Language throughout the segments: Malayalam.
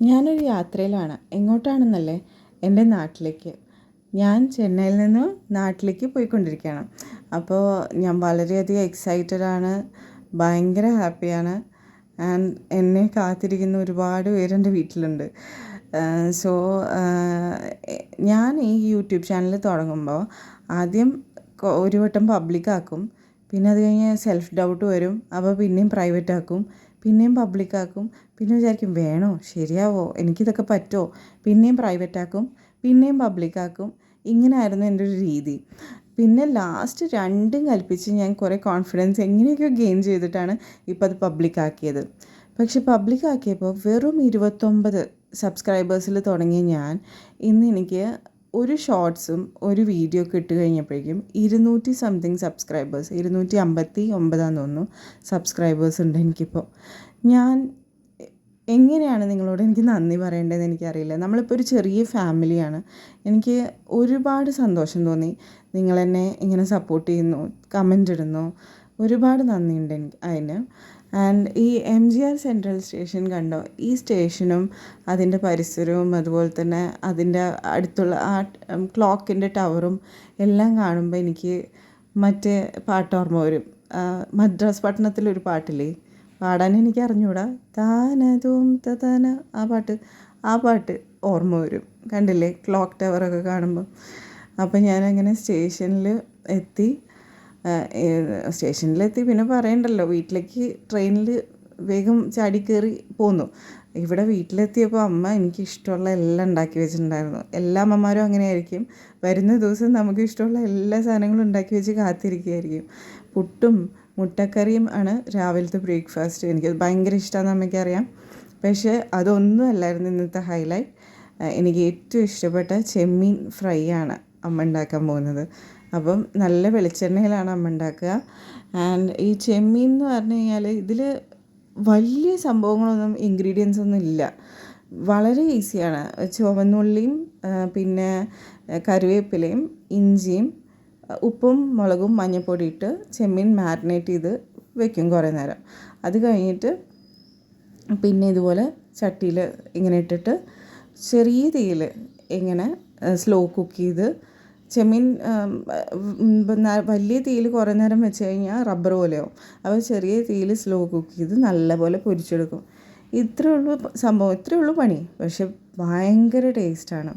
ഞാനൊരു യാത്രയിലാണ്. എങ്ങോട്ടാണെന്നല്ലേ? എൻ്റെ നാട്ടിലേക്ക്. ഞാൻ ചെന്നൈയിൽ നിന്ന് നാട്ടിലേക്ക് പോയിക്കൊണ്ടിരിക്കുകയാണ്. അപ്പോൾ ഞാൻ വളരെയധികം എക്സൈറ്റഡാണ്, ഭയങ്കര ഹാപ്പിയാണ്. ആൻഡ് എന്നെ കാത്തിരിക്കുന്ന ഒരുപാട് പേരെൻ്റെ വീട്ടിലുണ്ട്. സോ ഞാൻ ഈ യൂട്യൂബ് ചാനൽ തുടങ്ങുമ്പോൾ ആദ്യം ഒരു വട്ടം പബ്ലിക്കാക്കും. പിന്നെ അത് കഴിഞ്ഞ് സെൽഫ് ഡൗട്ട് വരും. അപ്പോൾ പിന്നെയും പ്രൈവറ്റ് ആക്കും, പിന്നെയും പബ്ലിക്കാക്കും. പിന്നെ വിചാരിക്കും വേണോ, ശരിയാവോ, എനിക്കിതൊക്കെ പറ്റുമോ, പിന്നെയും പ്രൈവറ്റ് ആക്കും, പിന്നെയും പബ്ലിക്കാക്കും. ഇങ്ങനെയായിരുന്നു എൻ്റെ ഒരു രീതി. പിന്നെ ലാസ്റ്റ് രണ്ടും കൽപ്പിച്ച് ഞാൻ കുറേ കോൺഫിഡൻസ് എങ്ങനെയൊക്കെയോ ഗെയിൻ ചെയ്തിട്ടാണ് ഇപ്പോൾ അത് പബ്ലിക്കാക്കിയത്. പക്ഷെ പബ്ലിക്കാക്കിയപ്പോൾ വെറും 29 സബ്സ്ക്രൈബേഴ്സിൽ തുടങ്ങിയ ഞാൻ ഇന്ന് എനിക്ക് ഒരു ഷോർട്സും ഒരു വീഡിയോ ഒക്കെ ഇട്ട് കഴിഞ്ഞപ്പോഴേക്കും 200 സംതിങ് സബ്സ്ക്രൈബേഴ്സ്, 259 തോന്നുന്നു സബ്സ്ക്രൈബേഴ്സ് ഉണ്ട് എനിക്കിപ്പോൾ. ഞാൻ എങ്ങനെയാണ് നിങ്ങളോട് എനിക്ക് നന്ദി പറയേണ്ടതെന്ന് എനിക്കറിയില്ല. നമ്മളിപ്പോൾ ഒരു ചെറിയ ഫാമിലിയാണ്. എനിക്ക് ഒരുപാട് സന്തോഷം തോന്നി. നിങ്ങളെന്നെ ഇങ്ങനെ സപ്പോർട്ട് ചെയ്യുന്നു, കമൻ്റ് ഇടുന്നു. ഒരുപാട് നന്ദിയുണ്ട് എനിക്ക് അതിന്. ആൻഡ് ഈ MGR സെൻട്രൽ സ്റ്റേഷൻ കണ്ടോ? ഈ സ്റ്റേഷനും അതിൻ്റെ പരിസരവും അതുപോലെ തന്നെ അതിൻ്റെ അടുത്തുള്ള ആ ക്ലോക്കിൻ്റെ ടവറും എല്ലാം കാണുമ്പോൾ എനിക്ക് മറ്റേ പാട്ട് ഓർമ്മ വരും. മദ്രാസ് പട്ടണത്തിലൊരു പാട്ടില്ലേ, പാടാൻ എനിക്ക് അറിഞ്ഞൂടാ, താനതും തന, ആ പാട്ട് ഓർമ്മ വരും. കണ്ടില്ലേ ക്ലോക്ക് ടവറൊക്കെ കാണുമ്പോൾ. അപ്പോൾ ഞാനങ്ങനെ സ്റ്റേഷനിലെത്തി പിന്നെ പറയണ്ടല്ലോ, വീട്ടിലേക്ക് ട്രെയിനിൽ വേഗം ചാടി കയറി പോന്നു. ഇവിടെ വീട്ടിലെത്തിയപ്പോൾ അമ്മ എനിക്ക് ഇഷ്ടമുള്ള എല്ലാം ഉണ്ടാക്കി വെച്ചിട്ടുണ്ടായിരുന്നു. എല്ലാ അമ്മമാരും അങ്ങനെ ആയിരിക്കും. വരുന്ന ദിവസം നമുക്ക് ഇഷ്ടമുള്ള എല്ലാ സാധനങ്ങളും ഉണ്ടാക്കി വെച്ച് കാത്തിരിക്കുകയായിരിക്കും. പുട്ടും മുട്ടക്കറിയും ആണ് രാവിലത്തെ ബ്രേക്ക്ഫാസ്റ്റ്. എനിക്കത് ഭയങ്കര ഇഷ്ടമാണെന്ന് അമ്മയ്ക്കറിയാം. പക്ഷേ അതൊന്നും അല്ലായിരുന്നു ഇന്നത്തെ ഹൈലൈറ്റ്. എനിക്ക് ഏറ്റവും ഇഷ്ടപ്പെട്ട ചെമ്മീൻ ഫ്രൈ ആണ് അമ്മ ഉണ്ടാക്കാൻ പോകുന്നത്. അപ്പം നല്ല വെളിച്ചെണ്ണയിലാണ് അമ്മ ഉണ്ടാക്കുക. ആൻഡ് ഈ ചെമ്മീൻ എന്ന് പറഞ്ഞു കഴിഞ്ഞാൽ ഇതിൽ വലിയ സംഭവങ്ങളൊന്നും ഇൻഗ്രീഡിയൻസ് ഒന്നും ഇല്ല. വളരെ ഈസിയാണ്. ചുവന്നുള്ളിയും പിന്നെ കറിവേപ്പിലയും ഇഞ്ചിയും ഉപ്പും മുളകും മഞ്ഞൾപ്പൊടി ഇട്ട് ചെമ്മീൻ മാരിനേറ്റ് ചെയ്ത് വെക്കും കുറേ നേരം. അത് കഴിഞ്ഞിട്ട് പിന്നെ ഇതുപോലെ ചട്ടിയിൽ ഇങ്ങനെ ഇട്ടിട്ട് ചെറിയ തീയിൽ ഇങ്ങനെ സ്ലോ കുക്ക് ചെയ്ത് ചെമ്മീൻ വലിയ തീയിൽ കുറേ നേരം വെച്ച് കഴിഞ്ഞാൽ റബ്ബർ പോലെയാവും. അപ്പോൾ ചെറിയ തീയിൽ സ്ലോ കുക്ക് ചെയ്ത് നല്ലപോലെ പൊരിച്ചെടുക്കും. ഇത്രയേ ഉള്ളൂ സംഭവം, ഇത്രയേ ഉള്ളൂ പണി. പക്ഷെ ഭയങ്കര ടേസ്റ്റാണ്.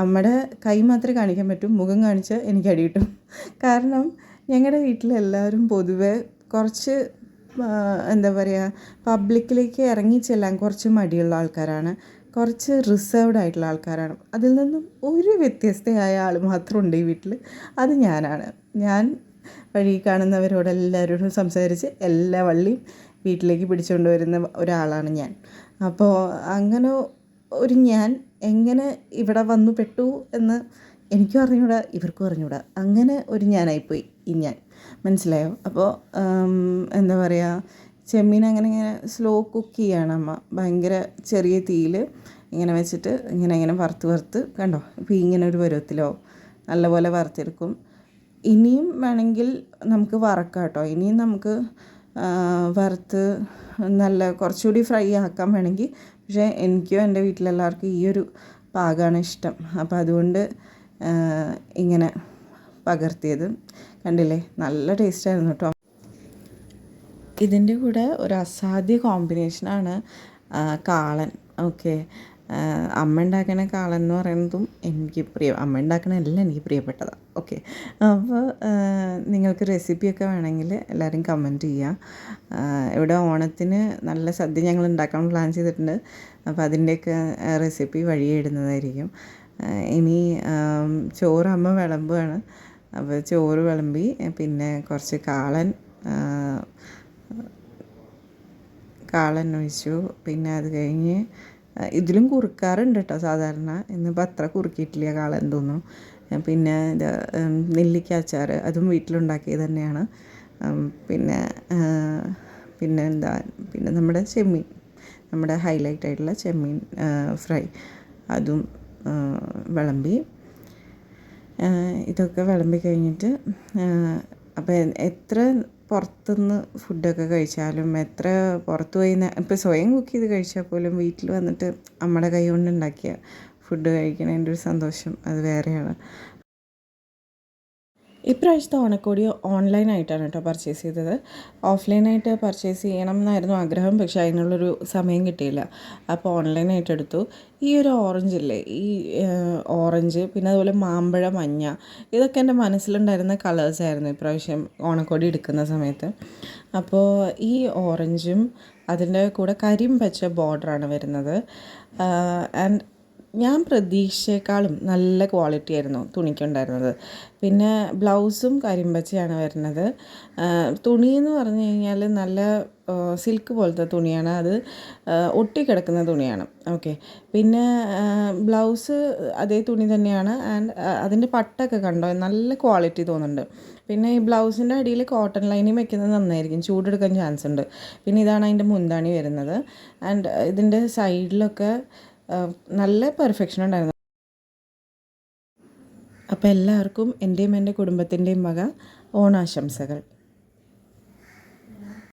അമ്മയുടെ കൈ മാത്രമേ കാണിക്കാൻ പറ്റൂ, മുഖം കാണിച്ചാൽ എനിക്ക് അടി കിട്ടും. കാരണം ഞങ്ങളുടെ വീട്ടിലെല്ലാവരും പൊതുവെ കുറച്ച് എന്താ പറയുക, പബ്ലിക്കിലേക്ക് ഇറങ്ങിച്ചെല്ലാൻ കുറച്ച് മടിയുള്ള ആൾക്കാരാണ്, കുറച്ച് റിസർവ്ഡ് ആയിട്ടുള്ള ആൾക്കാരാണ്. അതിൽ നിന്നും ഒരു വ്യത്യസ്തയായ ആൾ മാത്രമുണ്ട് ഈ വീട്ടിൽ, അത് ഞാനാണ്. ഞാൻ വഴി കാണുന്നവരോടെല്ലാവരോടും സംസാരിച്ച് എല്ലാ വള്ളിയും വീട്ടിലേക്ക് പിടിച്ചുകൊണ്ട് വരുന്ന ഒരാളാണ് ഞാൻ. അപ്പോൾ അങ്ങനെ ഒരു ഞാൻ എങ്ങനെ ഇവിടെ വന്നു പെട്ടു എന്ന് എനിക്കും അറിഞ്ഞൂടാ, ഇവർക്കും അറിഞ്ഞൂടാ. അങ്ങനെ ഒരു ഞാനായിപ്പോയി ഈ ഞാൻ, മനസ്സിലായോ? അപ്പോൾ എന്താ പറയുക, ചെമ്മീൻ അങ്ങനെ ഇങ്ങനെ സ്ലോ കുക്ക് ചെയ്യാണ് അമ്മ. ഭയങ്കര ചെറിയ തീയിൽ ഇങ്ങനെ വെച്ചിട്ട് ഇങ്ങനെ വറുത്ത് കണ്ടോ, ഇപ്പോൾ ഇങ്ങനെ ഒരു പരുവത്തിലാവും. നല്ലപോലെ വറുത്തെടുക്കും. ഇനിയും വേണമെങ്കിൽ നമുക്ക് വറക്കാം കേട്ടോ. ഇനിയും നമുക്ക് വറുത്ത് നല്ല കുറച്ചുകൂടി ഫ്രൈ ആക്കാൻ വേണമെങ്കിൽ. പക്ഷേ എനിക്കും എൻ്റെ വീട്ടിലെല്ലാവർക്കും ഈ ഒരു പാകമാണ് ഇഷ്ടം. അപ്പോൾ അതുകൊണ്ട് ഇങ്ങനെ പകർത്തിയത്. കണ്ടില്ലേ, നല്ല ടേസ്റ്റായിരുന്നു കേട്ടോ. ഇതിൻ്റെ കൂടെ ഒരു അസാധ്യ കോമ്പിനേഷനാണ് കാളൻ. ഓക്കെ, അമ്മ ഉണ്ടാക്കുന്ന കാളൻ എന്ന് പറയുന്നതും എനിക്ക് അമ്മ ഉണ്ടാക്കുന്ന എല്ലാം എനിക്ക് പ്രിയപ്പെട്ടതാണ്. ഓക്കെ, അപ്പോൾ നിങ്ങൾക്ക് റെസിപ്പിയൊക്കെ വേണമെങ്കിൽ എല്ലാവരും കമൻറ്റ് ചെയ്യുക. ഇവിടെ ഓണത്തിന് നല്ല സദ്യ ഞങ്ങൾ ഉണ്ടാക്കാൻ പ്ലാൻ ചെയ്തിട്ടുണ്ട്. അപ്പോൾ അതിൻ്റെയൊക്കെ റെസിപ്പി വഴിയെ ഇടുന്നതായിരിക്കും. ഇനി ചോറ് അമ്മ വിളമ്പുകയാണ്. അപ്പോൾ ചോറ് വിളമ്പി പിന്നെ കുറച്ച് കാളൻ ഒഴിച്ചു. പിന്നെ അത് കഴിഞ്ഞ് ഇതിലും കുറുക്കാറുണ്ട് കേട്ടോ സാധാരണ. ഇന്നിപ്പോൾ അത്ര കുറുക്കിയിട്ടില്ല കാളൻ തോന്നുന്നു. പിന്നെ ഇത് നെല്ലിക്ക അച്ചാർ, അതും വീട്ടിലുണ്ടാക്കിയത് തന്നെയാണ്. പിന്നെ പിന്നെ നമ്മുടെ ചെമ്മീൻ, നമ്മുടെ ഹൈലൈറ്റ് ആയിട്ടുള്ള ചെമ്മീൻ ഫ്രൈ, അതും വിളമ്പി. ഇതൊക്കെ വിളമ്പി കഴിഞ്ഞിട്ട് അപ്പോൾ എത്ര പുറത്തുനിന്ന് ഫുഡൊക്കെ കഴിച്ചാലും എത്ര പുറത്ത് പോയി ഇപ്പോൾ സ്വയം കുക്ക് ചെയ്ത് കഴിച്ചാൽ പോലും വീട്ടിൽ വന്നിട്ട് നമ്മുടെ കൈ കൊണ്ട് ഉണ്ടാക്കിയ ഫുഡ് കഴിക്കണതിൻ്റെ ഒരു സന്തോഷം അത് വേറെയാണ്. ഇപ്രാവശ്യത്തെ ഓണക്കോടി ഓൺലൈനായിട്ടാണ് കേട്ടോ പർച്ചേസ് ചെയ്തത്. ഓഫ്ലൈനായിട്ട് പർച്ചേസ് ചെയ്യണം എന്നായിരുന്നു ആഗ്രഹം, പക്ഷേ അതിനുള്ളൊരു സമയം കിട്ടിയില്ല. അപ്പോൾ ഓൺലൈനായിട്ട് എടുത്തു. ഈ ഒരു ഓറഞ്ചില്ലേ, ഈ ഓറഞ്ച്, പിന്നെ അതുപോലെ മാമ്പഴ മഞ്ഞ, ഇതൊക്കെ എൻ്റെ മനസ്സിലുണ്ടായിരുന്ന കളേഴ്സായിരുന്നു ഇപ്രാവശ്യം ഓണക്കോടി എടുക്കുന്ന സമയത്ത്. അപ്പോൾ ഈ ഓറഞ്ചും അതിൻ്റെ കൂടെ കരിമ്പച്ച ബോർഡറാണ് വരുന്നത്. ആൻഡ് ഞാൻ പ്രതീക്ഷയെക്കാളും നല്ല ക്വാളിറ്റി ആയിരുന്നു തുണിക്കുണ്ടായിരുന്നത്. പിന്നെ ബ്ലൗസും കരിമ്പച്ചയാണ് വരുന്നത്. തുണിയെന്ന് പറഞ്ഞു കഴിഞ്ഞാൽ നല്ല സിൽക്ക് പോലത്തെ തുണിയാണ്, അത് ഒട്ടിക്കിടക്കുന്ന തുണിയാണ്. ഓക്കെ, പിന്നെ ബ്ലൗസ് അതേ തുണി തന്നെയാണ്. ആൻഡ് അതിൻ്റെ പട്ടൊക്കെ കണ്ടോ, നല്ല ക്വാളിറ്റി തോന്നുന്നുണ്ട്. പിന്നെ ഈ ബ്ലൗസിൻ്റെ അടിയിൽ കോട്ടൺ ലൈനിങ് വെക്കുന്നത് നന്നായിരിക്കും, ചൂടെടുക്കാൻ ചാൻസ് ഉണ്ട്. പിന്നെ ഇതാണ് അതിൻ്റെ മുന്താണി വരുന്നത്. ആൻഡ് ഇതിൻ്റെ സൈഡിലൊക്കെ നല്ല പെർഫെക്ഷൻ ഉണ്ടായിരുന്നു. അപ്പോൾ എല്ലാവർക്കും എൻ്റെയും എൻ്റെ കുടുംബത്തിൻ്റെയും വക ഓണാശംസകൾ.